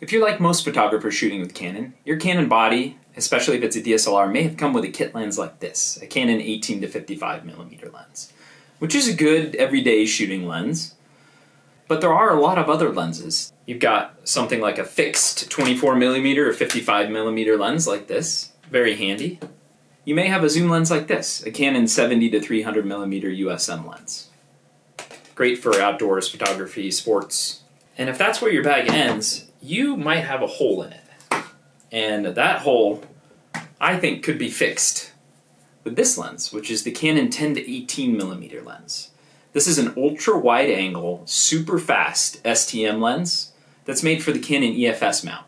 If you're like most photographers shooting with Canon, your Canon body, especially if it's a DSLR, may have come with a kit lens like this, a Canon 18-55mm lens, which is a good everyday shooting lens. But there are a lot of other lenses. You've got something like a fixed 24mm or 55mm lens like this, very handy. You may have a zoom lens like this, a Canon 70-300mm USM lens. Great for outdoors photography, sports. And if that's where your bag ends, you might have a hole in it. And that hole, I think, could be fixed with this lens, which is the Canon 10-18mm lens. This is an ultra-wide angle, super fast STM lens that's made for the Canon EFS mount.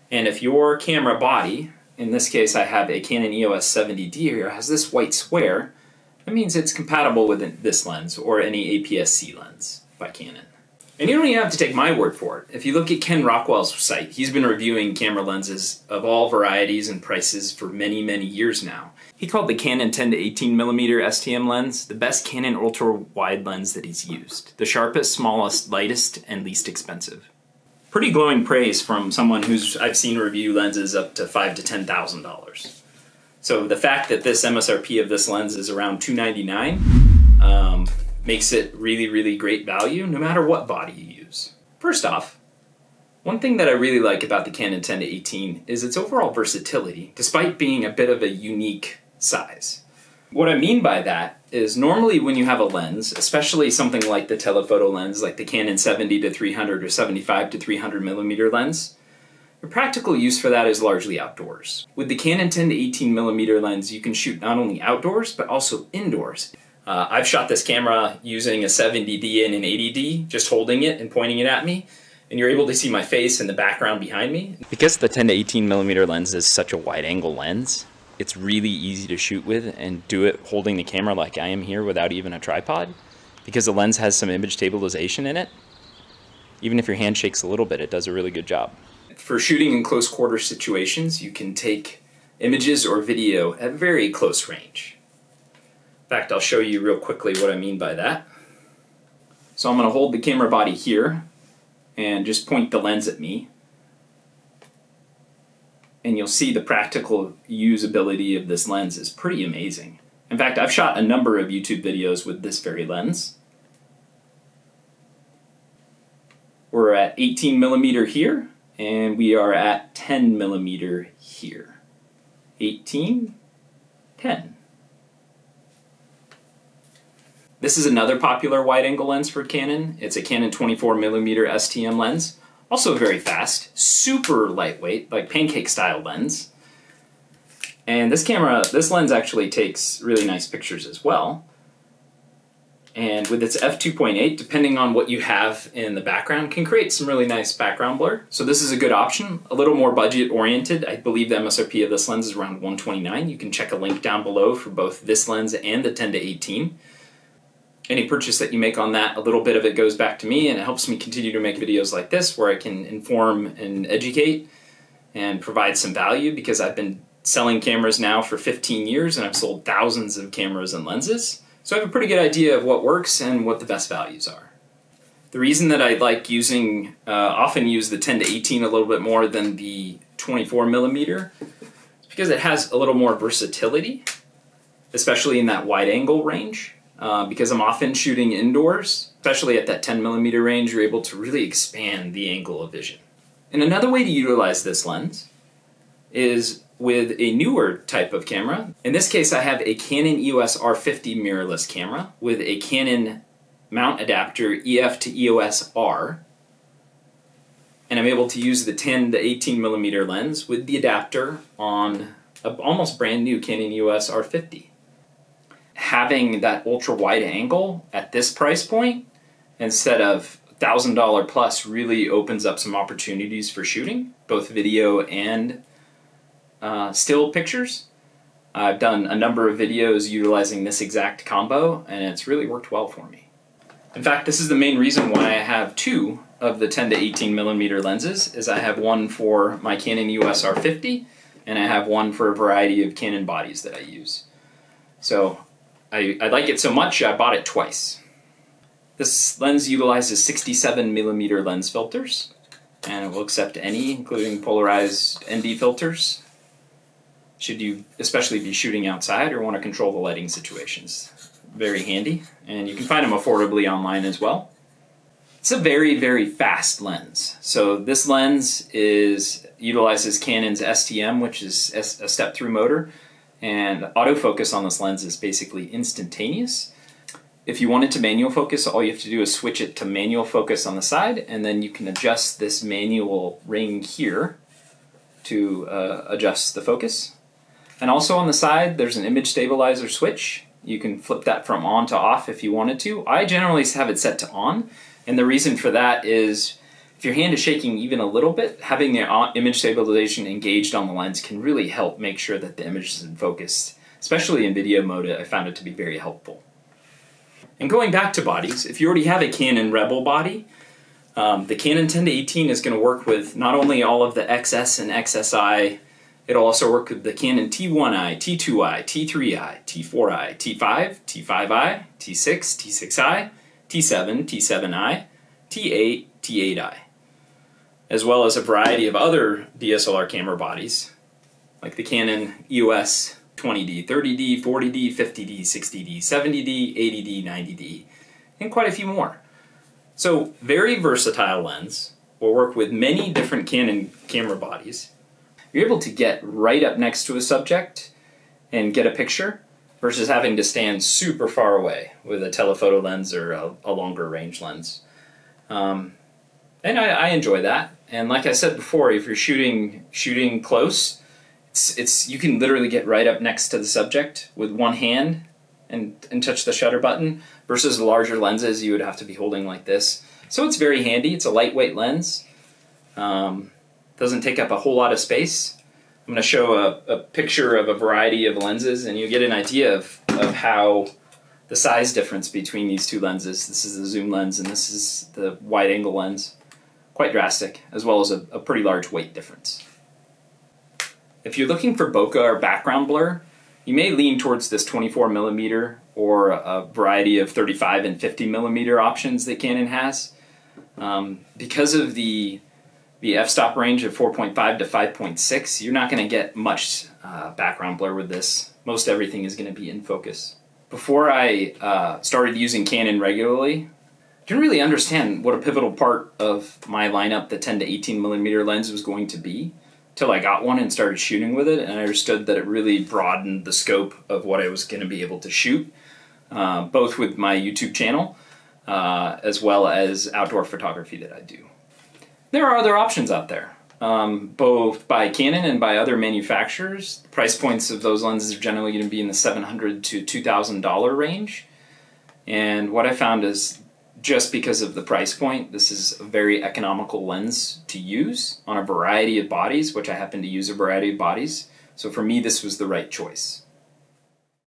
And if your camera body, in this case I have a Canon EOS R50 here, has this white square, that means it's compatible with this lens or any APS-C lens by Canon. And you don't even have to take my word for it. If you look at Ken Rockwell's site, he's been reviewing camera lenses of all varieties and prices for many, many years now. He called the Canon 10-18mm STM lens the best Canon ultra-wide lens that he's used. The sharpest, smallest, lightest, and least expensive. Pretty glowing praise from someone who's I've seen review lenses up to $5,000 to $10,000. So the fact that this MSRP of this lens is around $299 makes it really, really great value no matter what body you use. First off, one thing that I really like about the Canon 10-18 is its overall versatility, despite being a bit of a unique size. What I mean by that is normally when you have a lens, especially something like the telephoto lens, like the Canon 70-300 or 75-300mm lens, the practical use for that is largely outdoors. With the Canon 10-18mm lens, you can shoot not only outdoors, but also indoors. I've shot this camera using a 70D and an 80D, just holding it and pointing it at me, and you're able to see my face and the background behind me. Because the 10-18mm lens is such a wide angle lens, it's really easy to shoot with and do it holding the camera like I am here without even a tripod, because the lens has some image stabilization in it. Even if your hand shakes a little bit, it does a really good job. For shooting in close quarter situations, you can take images or video at very close range. In fact, I'll show you real quickly what I mean by that. So I'm going to hold the camera body here and just point the lens at me. And you'll see the practical usability of this lens is pretty amazing. In fact, I've shot a number of YouTube videos with this very lens. We're at 18mm here, and we are at 10mm here. 18, 10. This is another popular wide-angle lens for Canon. It's a Canon 24mm STM lens. Also very fast, super lightweight, like pancake-style lens. And this lens actually takes really nice pictures as well. And with its f2.8, depending on what you have in the background, can create some really nice background blur. So this is a good option, a little more budget-oriented. I believe the MSRP of this lens is around $129. You can check a link down below for both this lens and the 10-18. Any purchase that you make on that, a little bit of it goes back to me, and it helps me continue to make videos like this where I can inform and educate and provide some value, because I've been selling cameras now for 15 years and I've sold thousands of cameras and lenses. So I have a pretty good idea of what works and what the best values are. The reason that I like often use the 10-18 a little bit more than the 24mm is because it has a little more versatility, especially in that wide angle range. Because I'm often shooting indoors, especially at that 10mm range, you're able to really expand the angle of vision. And another way to utilize this lens is with a newer type of camera. In this case, I have a Canon EOS R50 mirrorless camera with a Canon mount adapter EF to EOS R. And I'm able to use the 10-18mm lens with the adapter on an almost brand new Canon EOS R50. Having that ultra wide angle at this price point instead of $1,000 plus really opens up some opportunities for shooting, both video and still pictures. I've done a number of videos utilizing this exact combo, and it's really worked well for me. In fact, this is the main reason why I have two of the 10-18mm lenses. Is I have one for my Canon EOS R50, and I have one for a variety of Canon bodies that I use. So I like it so much, I bought it twice. This lens utilizes 67mm lens filters, and it will accept any, including polarized ND filters, should you especially be shooting outside or want to control the lighting situations. Very handy, and you can find them affordably online as well. It's a very, very fast lens. So this lens utilizes Canon's STM, which is a step-through motor, and autofocus on this lens is basically instantaneous. If you want it to manual focus, all you have to do is switch it to manual focus on the side, and then you can adjust this manual ring here to adjust the focus. And also on the side, there's an image stabilizer switch. You can flip that from on to off if you wanted to. I generally have it set to on, and the reason for that is if your hand is shaking even a little bit, having the image stabilization engaged on the lens can really help make sure that the image is in focus. Especially in video mode, I found it to be very helpful. And going back to bodies, if you already have a Canon Rebel body, the Canon 10-18 is going to work with not only all of the XS and XSI, it'll also work with the Canon T1i, T2i, T3i, T4i, T5, T5i, T6, T6i, T7, T7i, T8, T8i, as well as a variety of other DSLR camera bodies, like the Canon EOS 20D, 30D, 40D, 50D, 60D, 70D, 80D, 90D, and quite a few more. So very versatile lens, will work with many different Canon camera bodies. You're able to get right up next to a subject and get a picture versus having to stand super far away with a telephoto lens or a longer range lens. And I enjoy that. And like I said before, if you're shooting close, you can literally get right up next to the subject with one hand and touch the shutter button versus larger lenses you would have to be holding like this. So it's very handy. It's a lightweight lens. Doesn't take up a whole lot of space. I'm going to show a picture of a variety of lenses, and you get an idea of how the size difference between these two lenses. This is the zoom lens and this is the wide angle lens. Quite drastic, as well as a pretty large weight difference. If you're looking for bokeh or background blur, you may lean towards this 24mm or a variety of 35 and 50mm options that Canon has. Because of the f-stop range of 4.5 to 5.6, you're not going to get much background blur with this. Most everything is going to be in focus. Before I started using Canon regularly, I didn't really understand what a pivotal part of my lineup, the 10 to 18mm lens, was going to be till I got one and started shooting with it, and I understood that it really broadened the scope of what I was going to be able to shoot, both with my YouTube channel as well as outdoor photography that I do. There are other options out there, both by Canon and by other manufacturers. The price points of those lenses are generally going to be in the $700 to $2,000 range. And what I found is, just because of the price point, this is a very economical lens to use on a variety of bodies, which I happen to use a variety of bodies. So for me, this was the right choice.